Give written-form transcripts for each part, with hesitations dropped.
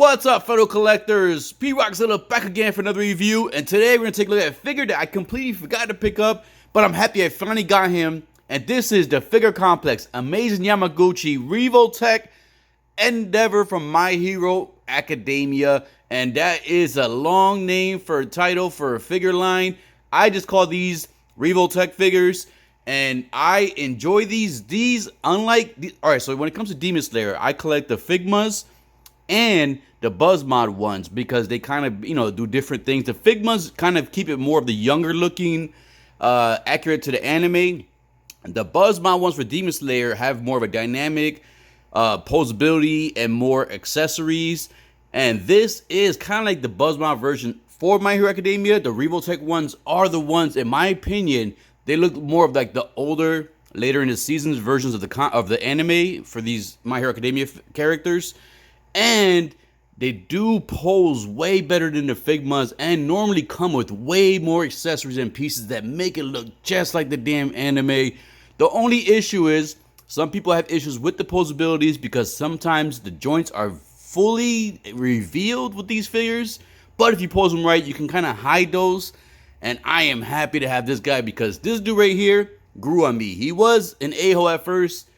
What's up, fellow collectors? P-Rockzilla back again for another review, and today we're going to take a look at a figure that I completely forgot to pick up, but I'm happy I finally got him, and this is the Figure Complex Amazing Yamaguchi Revoltech Endeavor from My Hero Academia, and that is a long name for a title for a figure line. I just call these Revoltech figures, and I enjoy these. Alright, so when it comes to Demon Slayer, I collect the Figmas and the Buzz Mod ones because they kind of, do different things. The Figmas kind of keep it more of the younger looking, accurate to the anime. The Buzz Mod ones for Demon Slayer have more of a dynamic posability and more accessories. And this is kind of like the Buzz Mod version for My Hero Academia. The Revoltech ones are the ones, in my opinion, they look more of like the older, later in the seasons versions of the anime for these My Hero Academia characters. And they do pose way better than the Figmas and normally come with way more accessories and pieces that make it look just like the damn anime. The only issue is some people have issues with the posabilities because sometimes the joints are fully revealed with these figures. But if you pose them right, you can kind of hide those. And I am happy to have this guy because this dude right here grew on me. He was an a-hole at first.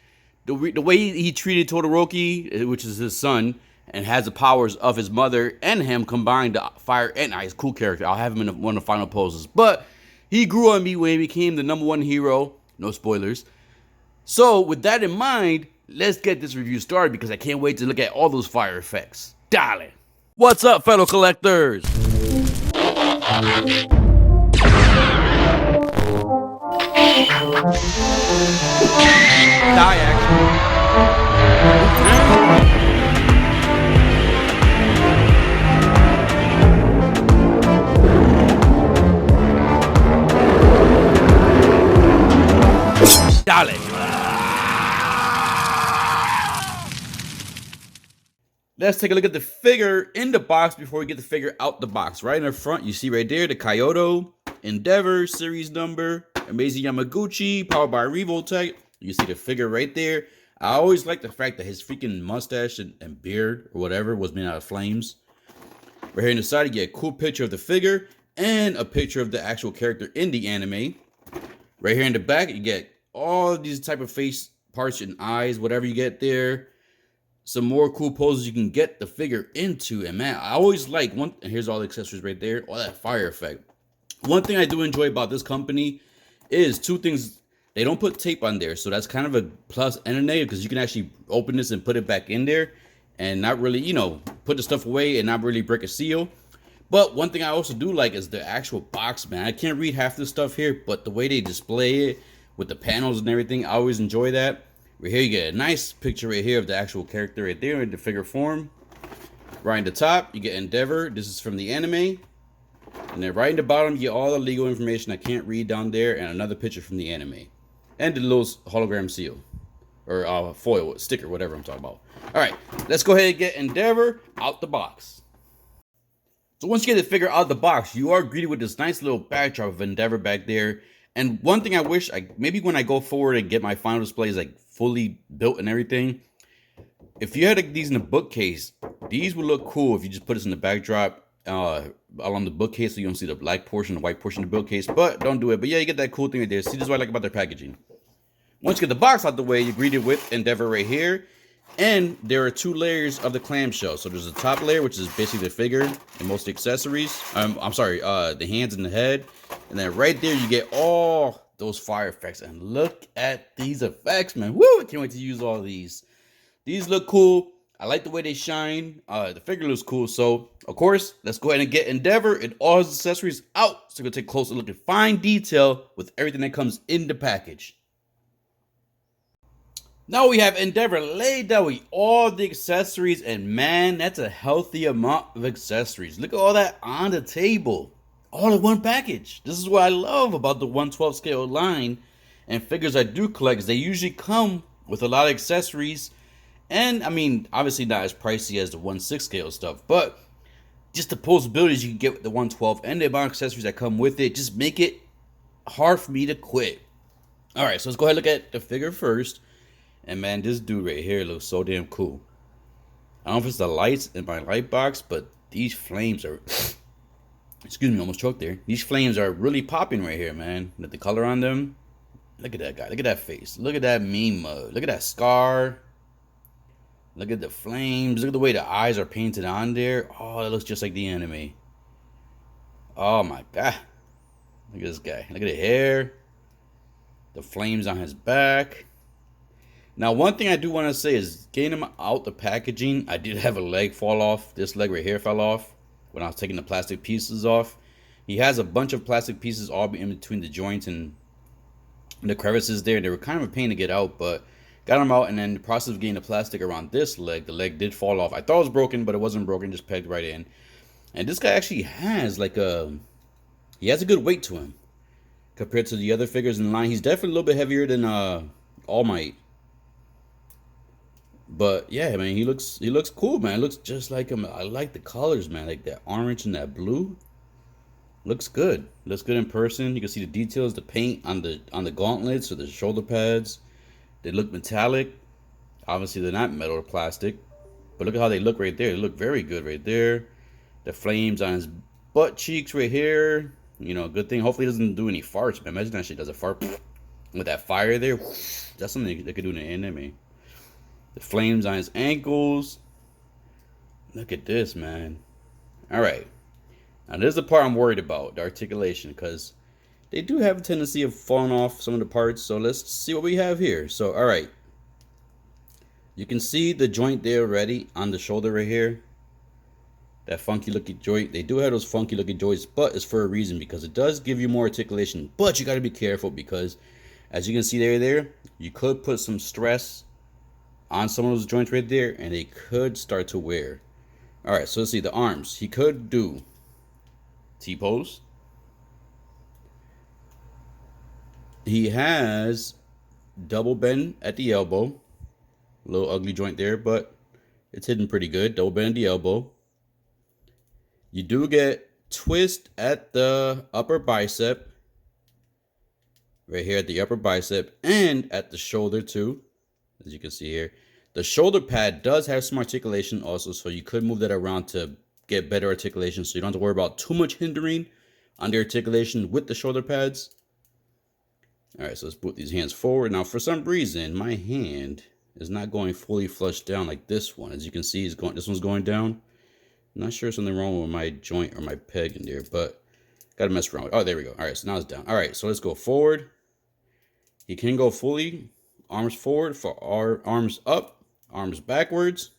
The way he treated Todoroki, which is his son, and has the powers of his mother and him combined, to fire and ice. Cool character. I'll have him in one of the final poses. But he grew on me when he became the #1 hero. No spoilers. So with that in mind, let's get this review started because I can't wait to look at all those fire effects. Darling. What's up, fellow collectors? Die action. Dale. Let's take a look at the figure in the box before we get the figure out the box. Right in the front, you see right there the Kaiyodo Endeavor series number, Amazing Yamaguchi, powered by Revoltech. You see the figure right there. I always like the fact that his freaking mustache and beard or whatever was made out of flames. Right here in the side, you get a cool picture of the figure and a picture of the actual character in the anime. Right here in the back, you get all these type of face parts and eyes, whatever you get there. Some more cool poses you can get the figure into. And man, I always like and here's all the accessories right there, all that fire effect. One thing I do enjoy about this company is two things. They don't put tape on there, so that's kind of a plus and a negative because you can actually open this and put it back in there and not really, put the stuff away and not really break a seal. But one thing I also do like is the actual box, man. I can't read half this stuff here, but the way they display it with the panels and everything, I always enjoy that. Right here, you get a nice picture right here of the actual character right there in the figure form. Right in the top, you get Endeavor. This is from the anime. And then right in the bottom, you get all the legal information I can't read down there and another picture from the anime. And the little hologram seal. Or foil, sticker, whatever I'm talking about. Alright, let's go ahead and get Endeavor out the box. So once you get the figure out of the box, you are greeted with this nice little backdrop of Endeavor back there. And one thing I wish, maybe when I go forward and get my final displays like fully built and everything, if you had these in a bookcase, these would look cool if you just put this in the backdrop along the bookcase so you don't see the black portion, the white portion of the bookcase. But don't do it. But yeah, you get that cool thing right there. See, this is what I like about their packaging. Once you get the box out the way, you're greeted with Endeavor right here. And there are two layers of the clamshell. So there's a top layer, which is basically the figure and most accessories. The hands and the head. And then right there, you get all those fire effects. And look at these effects, man. Woo! I can't wait to use all these. These look cool. I like the way they shine. The figure looks cool. So, of course, let's go ahead and get Endeavor and all his accessories out. So we're going to take a closer look at fine detail with everything that comes in the package. Now we have Endeavor laid down with all the accessories, and man, that's a healthy amount of accessories. Look at all that on the table, all in one package. This is what I love about the 1/12 scale line and figures I do collect. Is they usually come with a lot of accessories, and I mean, obviously not as pricey as the 1/6 scale stuff, but just the posabilities you can get with the 1/12 and the amount of accessories that come with it just make it hard for me to quit. All right, so let's go ahead and look at the figure first. And man, this dude right here looks so damn cool. I don't know if it's the lights in my light box, but these flames are, excuse me, almost choked there. These flames are really popping right here, man. With the color on them. Look at that guy. Look at that face. Look at that meme mode. Look at that scar. Look at the flames. Look at the way the eyes are painted on there. Oh, it looks just like the anime. Oh my god. Look at this guy. Look at the hair. The flames on his back. Now, one thing I do want to say is getting him out the packaging, I did have a leg fall off. This leg right here fell off when I was taking the plastic pieces off. He has a bunch of plastic pieces all in between the joints and the crevices there. They were kind of a pain to get out, but got them out. And then the process of getting the plastic around this leg, the leg did fall off. I thought it was broken, but it wasn't broken, just pegged right in. And this guy actually has like he has a good weight to him compared to the other figures in the line. He's definitely a little bit heavier than All Might. But yeah, man, he looks cool, man. It looks just like him. I like the colors, man. Like that orange and that blue. Looks good. Looks good in person. You can see the details, the paint on the gauntlets or the shoulder pads. They look metallic. Obviously, they're not metal or plastic. But look at how they look right there. They look very good right there. The flames on his butt cheeks right here. You know, good thing. Hopefully, he doesn't do any farts, man. Imagine that shit does a fart with that fire there. That's something they could do in an anime. The flames on his ankles. Look at this, man. All right. Now, this is the part I'm worried about, the articulation, because they do have a tendency of falling off some of the parts. So let's see what we have here. So, all right. You can see the joint there already on the shoulder right here. That funky looking joint. They do have those funky looking joints, but it's for a reason, because it does give you more articulation. But you got to be careful, because as you can see there, you could put some stress on some of those joints right there, and they could start to wear. All right, so let's see the arms. He could do T-pose. He has double bend at the elbow. A little ugly joint there, but it's hidden pretty good. Double bend at the elbow. You do get twist at the upper bicep. Right here at the upper bicep and at the shoulder too. As you can see here, the shoulder pad does have some articulation also, so you could move that around to get better articulation, so you don't have to worry about too much hindering on the articulation with the shoulder pads. All right, so let's put these hands forward. Now, for some reason, my hand is not going fully flush down like this one. As you can see, this one's going down. I'm not sure something wrong with my joint or my peg in there, but gotta mess around with. Oh, there we go. All right, so now it's down. All right, so let's go forward. He can go fully. Arms forward for our arms up, arms backwards.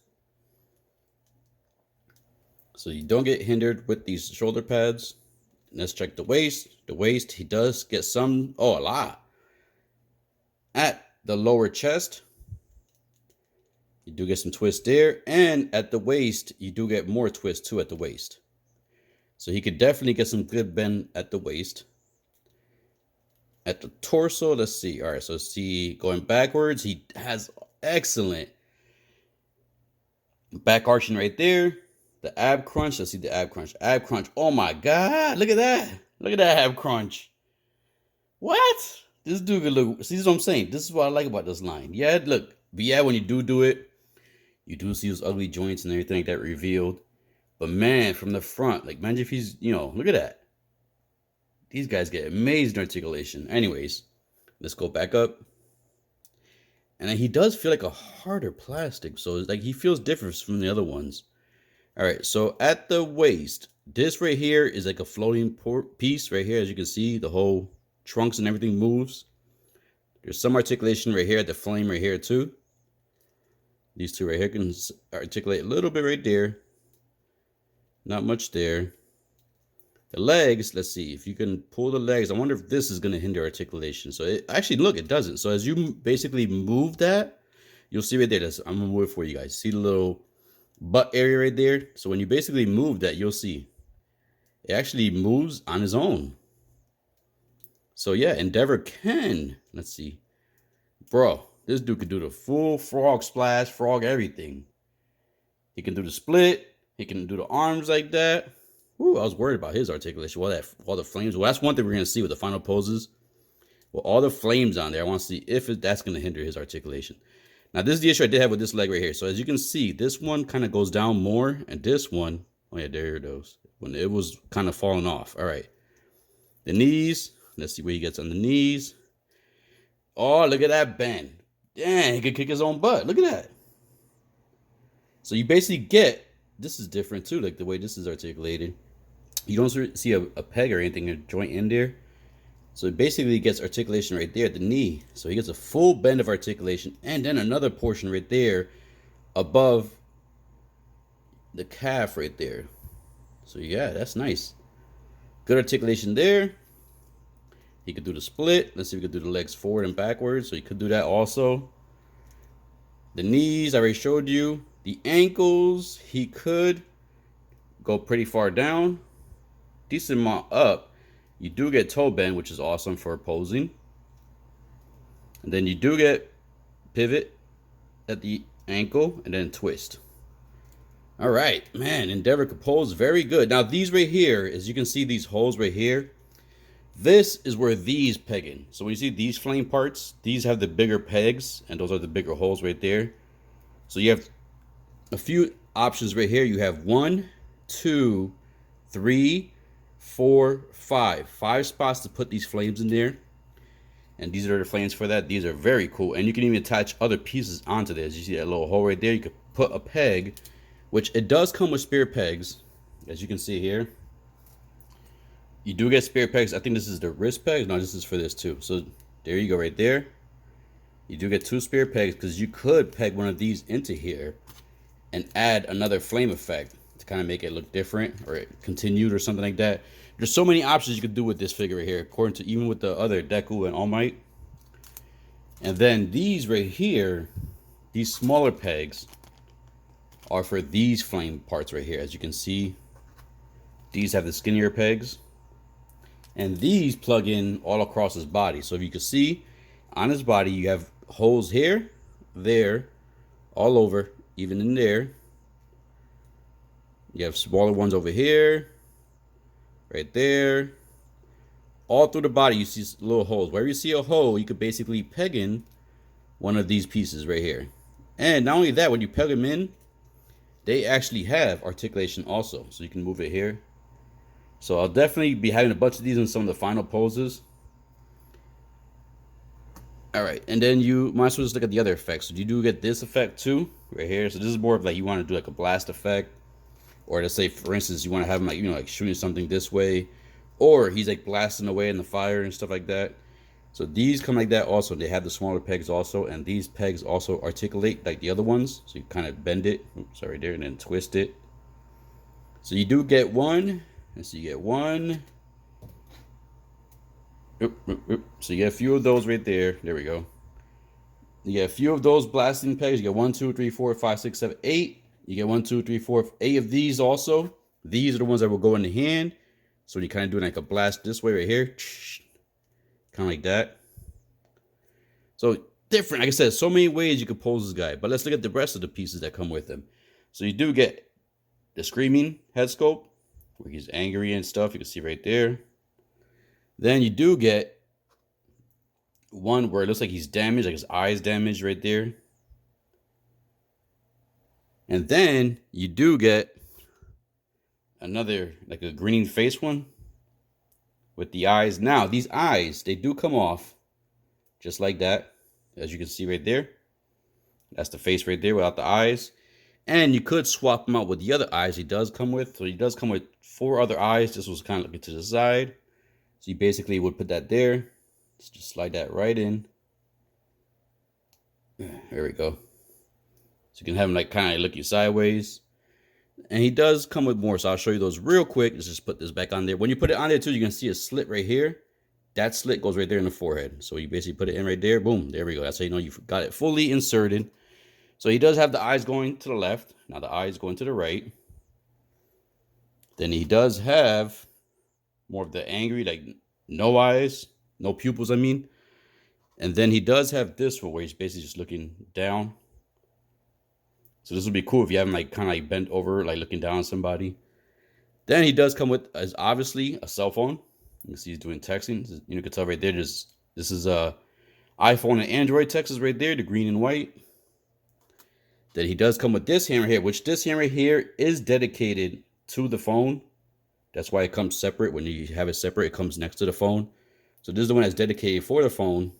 So you don't get hindered with these shoulder pads. Let's check the waist. The waist, he does get some, a lot. At the lower chest, you do get some twist there. And at the waist, you do get more twist too at the waist. So he could definitely get some good bend at the waist. At the torso, let's see. All right, so see, going backwards, he has excellent back arching right there. The ab crunch, let's see the ab crunch. Ab crunch, oh my God, look at that. Look at that ab crunch. What? This dude could look, see what I'm saying? This is what I like about this line. Yeah, look, but yeah, when you do it, you do see those ugly joints and everything like that revealed. But man, from the front, like imagine if he's, look at that. These guys get amazing articulation. Anyways, let's go back up. And then he does feel like a harder plastic. So it's like he feels different from the other ones. All right, so at the waist, this right here is like a floating piece right here. As you can see, the whole trunks and everything moves. There's some articulation right here at the flame right here too. These two right here can articulate a little bit right there. Not much there. The legs, let's see if you can pull the legs. I wonder if this is going to hinder articulation. So it actually, look, it doesn't. So as you basically move that, you'll see right there. I'm going to move it for you guys. See the little butt area right there? So when you basically move that, you'll see it actually moves on its own. So yeah, Endeavor can, let's see. Bro, this dude could do the full frog splash, frog everything. He can do the split. He can do the arms like that. Ooh, I was worried about his articulation. All the flames. Well, that's one thing we're going to see with the final poses. With all the flames on there, I want to see if that's going to hinder his articulation. Now, this is the issue I did have with this leg right here. So as you can see, this one kind of goes down more, and this one, oh yeah, there it goes. When it was kind of falling off. All right. The knees, let's see where he gets on the knees. Oh, look at that bend. Dang, he could kick his own butt. Look at that. So you basically get, this is different too, like the way this is articulated. You don't see a peg or anything, a joint in there. So it basically gets articulation right there at the knee. So he gets a full bend of articulation, and then another portion right there above the calf right there. So yeah, that's nice. Good articulation there. He could do the split. Let's see if we could do the legs forward and backwards. So he could do that also. The knees, I already showed you. The ankles, he could go pretty far down. Decent amount up. You do get toe bend, which is awesome for posing. And then you do get pivot at the ankle and then twist. All right, man, Endeavor could pose very good. Now these right here, as you can see these holes right here, this is where these peg in. So when you see these flame parts, these have the bigger pegs, and those are the bigger holes right there. So you have a few options right here. You have 1, 2, 3, 4, 5. 5 spots to put these flames in there. And these are the flames for that. These are very cool. And you can even attach other pieces onto this. You see that little hole right there? You could put a peg, which it does come with spare pegs, as you can see here. You do get spare pegs. I think this is the wrist pegs. No, this is for this too. So there you go right there. You do get 2 spare pegs because you could peg one of these into here and add another flame effect to kind of make it look different or continued or something like that. There's so many options you could do with this figure right here, according to even with the other Deku and All Might. And then these right here, these smaller pegs are for these flame parts right here. As you can see, these have the skinnier pegs. And these plug in all across his body. So if you can see, on his body, you have holes here, there, all over, even in there. You have smaller ones over here, right there. All through the body, you see little holes. Wherever you see a hole, you could basically peg in one of these pieces right here. And not only that, when you peg them in, they actually have articulation also. So you can move it here. So I'll definitely be having a bunch of these in some of the final poses. All right, and then you might as well just look at the other effects. So you do get this effect too, right here. So this is more of like you want to do like a blast effect, or let's say for instance you want to have him like like shooting something this way, or he's like blasting away in the fire and stuff like that. So these come like that also. They have the smaller pegs also, and these pegs also articulate like the other ones. So you kind of bend it, oops, sorry there, and then twist it. So you do get one. So you get one. So you get a few of those right there. There we go. You get a few of those blasting pegs. You get 1, 2, 3, 4, 5, 6, 7, 8. You get 1, 2, 3, 4, 8 of these also. These are the ones that will go in the hand. So you kind of do like a blast this way right here. Kind of like that. So different. Like I said, so many ways you could pose this guy. But let's look at the rest of the pieces that come with him. So you do get the screaming head sculpt, where he's angry and stuff. You can see right there. Then you do get one where it looks like he's damaged, like his eye's damaged right there. And then you do get another, like a green face one with the eyes. Now, these eyes, they do come off just like that, as you can see right there. That's the face right there without the eyes. And you could swap them out with the other eyes he does come with. So he does come with 4 other eyes. This was kind of looking to the side. So you basically would put that there. Just slide that right in. There we go. So you can have him like kind of look you sideways. And he does come with more. So I'll show you those real quick. Let's just put this back on there. When you put it on there too, you can see a slit right here. That slit goes right there in the forehead. So you basically put it in right there. Boom. There we go. That's how you know you've got it fully inserted. So he does have the eyes going to the left. Now the eyes going to the right. Then he does have more of the angry, like no eyes, no pupils, I mean. And then he does have this one where he's basically just looking down. So this would be cool if you have him like kind of like bent over, like looking down on somebody. Then he does come with, as obviously, a cell phone. You can see he's doing texting. You can tell right there, this is iPhone and Android texts right there, the green and white. Then he does come with this hammer here, which this hammer here is dedicated to the phone. That's why it comes separate. When you have it separate, it comes next to the phone. So this is the one that's dedicated for the phone.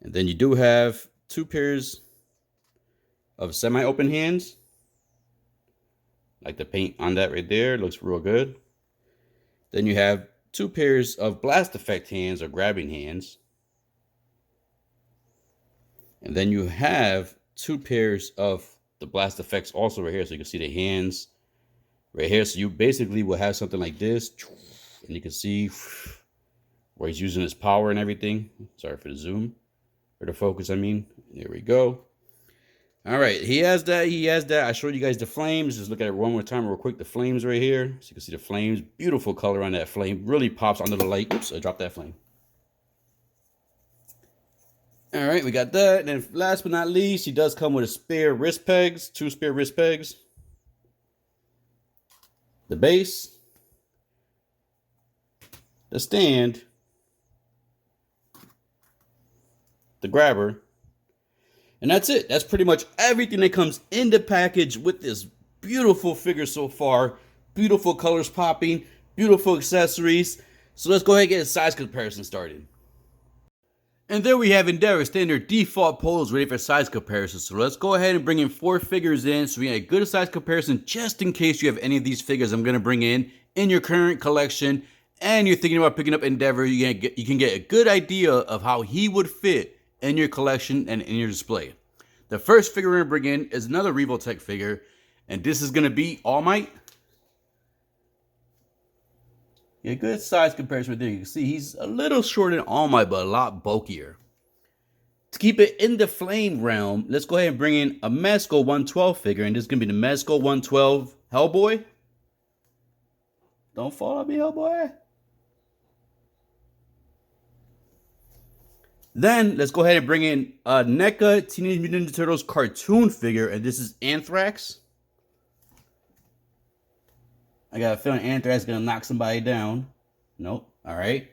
And then you do have 2 pairs of semi-open hands. Like the paint on that right there looks real good. Then you have 2 pairs of blast effect hands or grabbing hands. And then you have 2 pairs of the blast effects also right here. So you can see the hands right here. So you basically will have something like this. And you can see where he's using his power and everything. Sorry for the zoom. Or the focus, I mean. There we go. All right, he has that. He has that. I showed you guys the flames. Just look at it one more time real quick. The flames right here. So you can see the flames. Beautiful color on that flame. Really pops under the light. Oops, I dropped that flame. All right, we got that. And then last but not least, he does come with a spare wrist pegs. 2 spare wrist pegs. The base. The stand. The grabber. And that's it. That's pretty much everything that comes in the package with this beautiful figure so far. Beautiful colors popping. Beautiful accessories. So let's go ahead and get a size comparison started. And there we have Endeavor standard default pose ready for size comparison. So let's go ahead and bring in 4 figures in so we get a good size comparison just in case you have any of these figures I'm going to bring in your current collection and you're thinking about picking up Endeavor. You can get a good idea of how he would fit in your collection and in your display. The first figure we're going to bring in is another Revoltech figure, and this is going to be All Might. Yeah, good size comparison right there. You can see he's a little shorter than All Might, but a lot bulkier. To keep it in the flame realm, let's go ahead and bring in a Mezco 112 figure, and this is going to be the Mezco 112 Hellboy. Don't fall on me, Hellboy. Then let's go ahead and bring in a NECA Teenage Mutant Ninja Turtles cartoon figure, and this is Anthrax. I got a feeling Anthrax is going to knock somebody down. Nope. All right.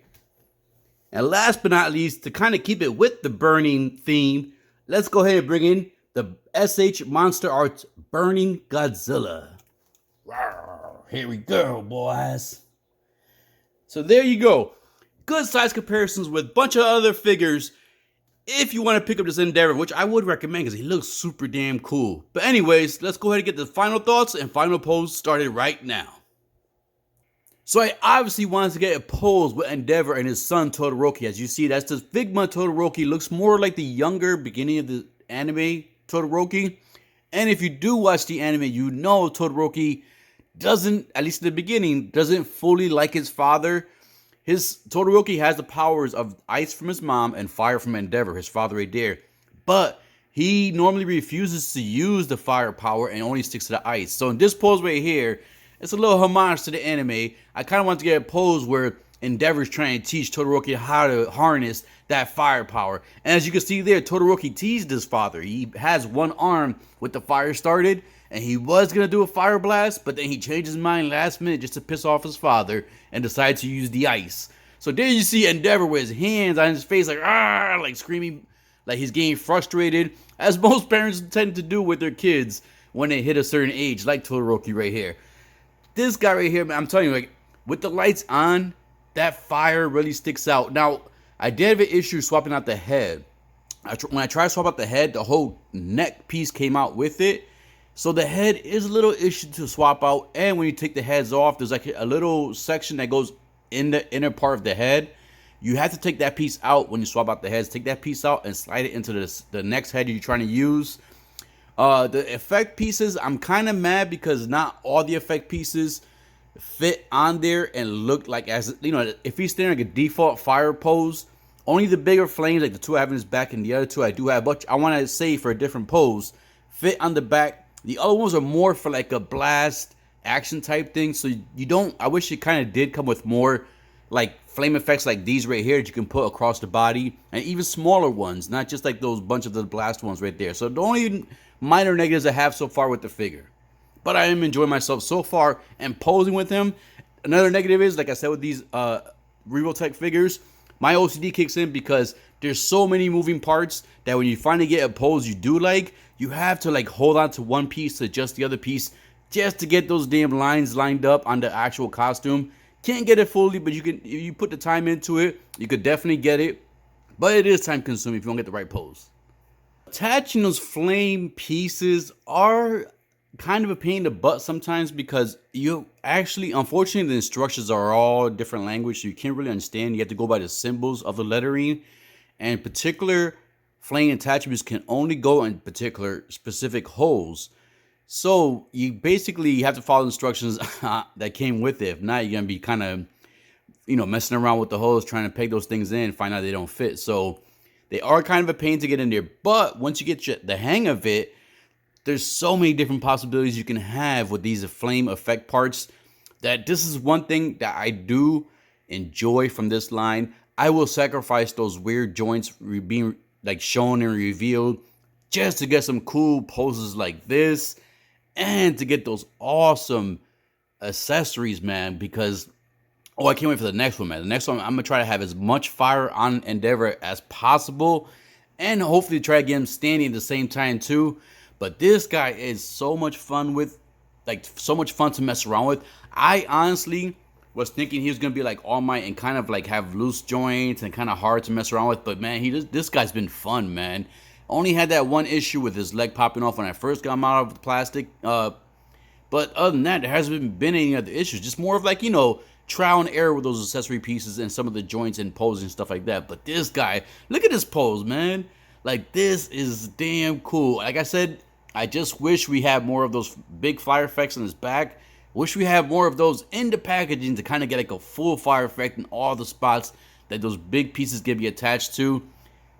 And last but not least, to kind of keep it with the burning theme, let's go ahead and bring in the SH Monster Arts Burning Godzilla. Rawr, here we go, boys. So there you go. Good size comparisons with a bunch of other figures if you want to pick up this Endeavor, which I would recommend because he looks super damn cool. But anyways, let's go ahead and get the final thoughts and final pose started right now. So I obviously wanted to get a pose with Endeavor and his son Todoroki. As you see, that's the Figma Todoroki. Looks more like the younger beginning of the anime Todoroki. And if you do watch the anime, you know Todoroki doesn't, at least in the beginning, doesn't fully like his father. His Todoroki has the powers of ice from his mom and fire from Endeavor, his father right there. But he normally refuses to use the fire power and only sticks to the ice. So in this pose right here, it's a little homage to the anime. I kind of want to get a pose where Endeavor's trying to teach Todoroki how to harness that fire power. And as you can see there, Todoroki teased his father. He has one arm with the fire started, and he was going to do a fire blast, but then he changed his mind last minute just to piss off his father and decided to use the ice. So there you see Endeavor with his hands on his face like screaming, like he's getting frustrated, as most parents tend to do with their kids when they hit a certain age, like Todoroki right here. This guy right here, man, I'm telling you, like, with the lights on, that fire really sticks out. Now, I did have an issue swapping out the head. When I tried to swap out the head, the whole neck piece came out with it. So the head is a little issue to swap out. And when you take the heads off, there's like a little section that goes in the inner part of the head. You have to take that piece out when you swap out the heads. Take that piece out and slide it into the next head you're trying to use. The effect pieces, I'm kind of mad because not all the effect pieces fit on there and look like, as you know, if he's standing like a default fire pose, only the bigger flames, like the two I have in his back and the other two I do have, but I want to say for a different pose, fit on the back. The other ones are more for like a blast action type thing. So you don't, I wish it kind of did come with more like flame effects like these right here that you can put across the body, and even smaller ones, not just like those bunch of the blast ones right there. So the only minor negatives I have so far with the figure, but I am enjoying myself so far and posing with him. Another negative is, like I said, with these Revoltech figures, my OCD kicks in because there's so many moving parts that when you finally get a pose you do like, you have to like hold on to one piece to adjust the other piece just to get those damn lines lined up on the actual costume. Can't get it fully, but you can, if you put the time into it, you could definitely get it. But it is time consuming if you don't get the right pose. Attaching those flame pieces are kind of a pain in the butt sometimes because you actually, unfortunately, the instructions are all different language, so you can't really understand. You have to go by the symbols of the lettering, and particular flame attachments can only go in particular specific holes. So you basically have to follow instructions that came with it. If not, you're gonna be kind of, messing around with the holes, trying to peg those things in, find out they don't fit. So they are kind of a pain to get in there. But once you get the hang of it, there's so many different possibilities you can have with these flame effect parts that this is one thing that I do enjoy from this line. I will sacrifice those weird joints being like shown and revealed just to get some cool poses like this and to get those awesome accessories, man, because I can't wait for the next one, man. The next one, I'm going to try to have as much fire on Endeavor as possible and hopefully try to get him standing at the same time too. But this guy is so much fun with, like, so much fun to mess around with. I honestly was thinking he was going to be like All Might and kind of like have loose joints and kind of hard to mess around with. But man, this guy's been fun, man. Only had that one issue with his leg popping off when I first got him out of the plastic. But other than that, there hasn't been any other issues. Just more of like, trial and error with those accessory pieces and some of the joints and poses and stuff like that. But this guy, look at this pose, man. Like, this is damn cool. Like I said, I just wish we had more of those big fire effects on his back. Wish we had more of those in the packaging to kind of get like a full fire effect in all the spots that those big pieces can be attached to.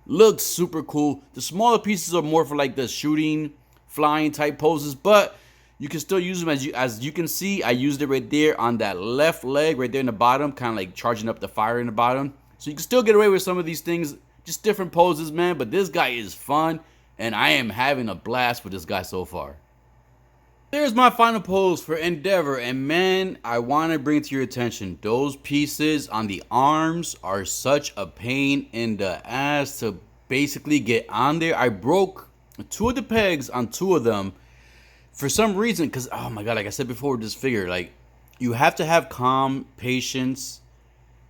Looks super cool. The smaller pieces are more for like the shooting, flying type poses, but you can still use them as you can see. I used it right there on that left leg, right there in the bottom, kind of like charging up the fire in the bottom. So you can still get away with some of these things, just different poses, man. But this guy is fun, and I am having a blast with this guy so far. There's my final pose for Endeavor, and man, I want to bring to your attention, those pieces on the arms are such a pain in the ass to basically get on there. I broke 2 of the pegs on 2 of them for some reason, because, oh my god, like I said before with this figure, like, you have to have calm, patience,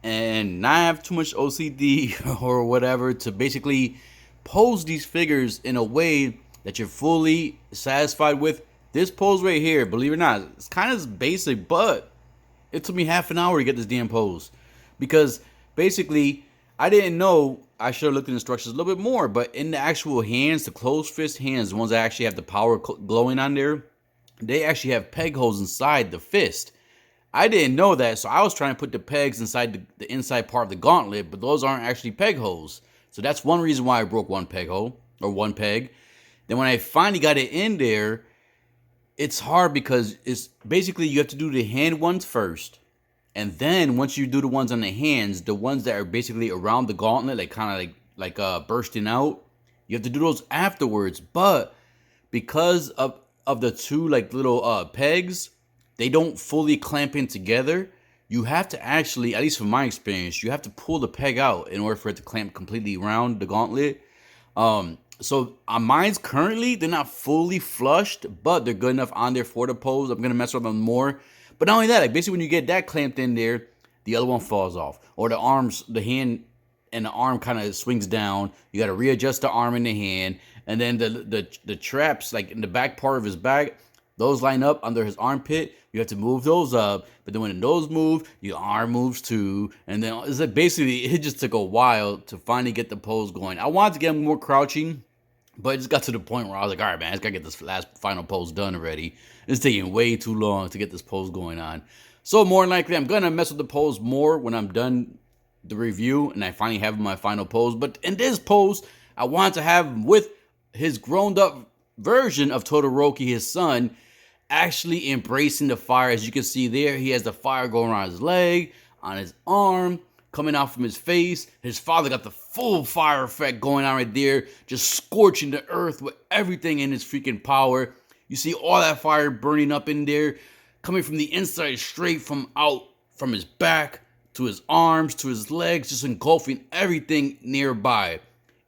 and not have too much OCD or whatever to basically pose these figures in a way that you're fully satisfied with. This pose right here, believe it or not, it's kind of basic, but it took me half an hour to get this damn pose. Because basically, I didn't know, I should have looked at the instructions a little bit more, but in the actual hands, the closed fist hands, the ones that actually have the power glowing on there, they actually have peg holes inside the fist. I didn't know that, so I was trying to put the pegs inside the inside part of the gauntlet, but those aren't actually peg holes. So that's one reason why I broke one peg hole, or one peg. Then when I finally got it in there, it's hard because it's basically you have to do the hand ones first. And then once you do the ones on the hands, the ones that are basically around the gauntlet, like kind of like bursting out, you have to do those afterwards. But because of the 2 like little pegs, they don't fully clamp in together. You have to actually, at least from my experience, you have to pull the peg out in order for it to clamp completely around the gauntlet. So on mine's currently, they're not fully flushed, but they're good enough on there for the pose. I'm gonna mess with them more. But not only that, like basically when you get that clamped in there, the other one falls off. Or the arms, the hand and the arm kind of swings down. You got to readjust the arm and the hand. And then the traps, like in the back part of his back, those line up under his armpit. You have to move those up. But then when those move, your arm moves too. And then it's like basically, it just took a while to finally get the pose going. I wanted to get more crouching, but it just got to the point where I was like, all right, man, I just got to get this last final pose done already. It's taking way too long to get this pose going on. So more than likely, I'm going to mess with the pose more when I'm done the review and I finally have my final pose. But in this pose, I want to have him with his grown-up version of Todoroki, his son, actually embracing the fire. As you can see there, he has the fire going around his leg, on his arm, coming out from his face. His father got the full fire effect going on right there, just scorching the earth with everything in his freaking power. You see all that fire burning up in there, coming from the inside, straight from his back to his arms, to his legs, just engulfing everything nearby.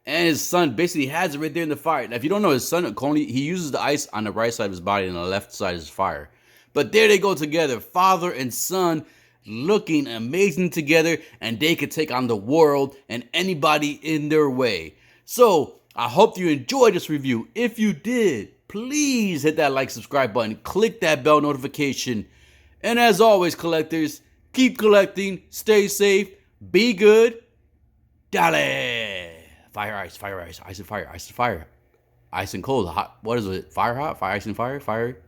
and his son basically has it right there in the fire. Now, if you don't know, his son, he uses the ice on the right side of his body and the left side is fire. But there they go together, father and son, looking amazing together, and they could take on the world and anybody in their way. So, I hope you enjoyed this review. If you did, please hit that like, subscribe button, click that bell notification. And as always, collectors, keep collecting, stay safe, be good, dale! Fire, ice, ice and fire, ice and fire. Ice and cold, hot, what is it? Fire hot, fire, ice and fire, fire.